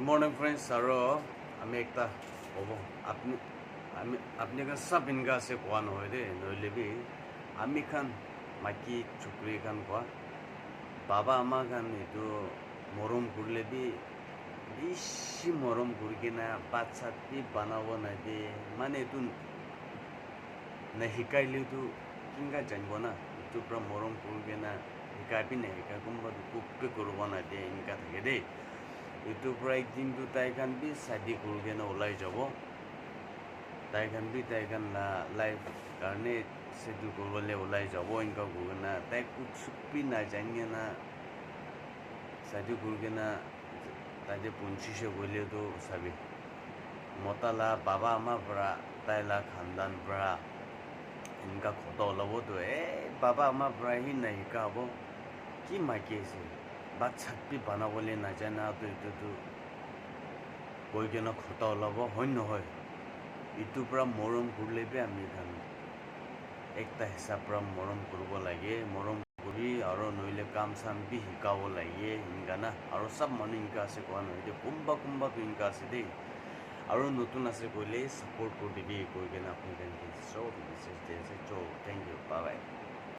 morning friends सारो আমি একটা হব আপনি আমি আপনি কান সব ইনকা সে কোয়ান হয় রে নইলে বি আমি খান মাকি চুকরি খান কোয়া বাবা আমা খান এটো মরম করলে বি বেশি মরম করি না বাচ্চা বি বানাবো না দে মানে এটো না শিকাইলে তো কিংগা জানবো না এটো পুরা মরম করবে না শিকাবি না শিকা কোনবা কুককে করব না দে ইনকা থাকে দে এইটো পৰা একদিনটো তাইখান বি চাদি কৰোঁগৈ না ওলাই যাব তাইখান বি তাইখান লাইফ কাৰণে চেডুল কৰিবলৈ ওলাই যাব এনেকুৱা কৰোঁ না তাই কুক চুক বি নাজানে না চাদি কৰোঁগৈ না তাই যে পঞ্চিছে গ'লেতো চাবি মতালা বাবা আমাৰ পৰা তাইলা খানদান পৰা এনেকুৱা খত ওলাবতো বাবা আমাৰ পৰা সি নাহিকা হ'ব কি মাইকী আছে বাচ্চাক বি বানাবলৈ নাজানা তো এইটোতো কৈ কিনে খটা ওলাব হয় নহয় ইটোৰ পৰা মৰম কৰিলে বি আমি খান একটা হিচাপ পৰা মৰম কৰিব লাগে মৰম কৰি আৰু নহ'লে কাম চাম বি শিকাব লাগে এনেকুৱা না আৰু চব মানুহ এনেকুৱা আছে কোৱা নহয় এতিয়া কোনোবাতো এনেকুৱা আছে দেই আৰু নতুন আছে কৈলে ছাপৰ্ট কৰি দিবি কৈ কিনে আপুনি চব মেছেজ দি আছে থেংক ইউ বাই বাই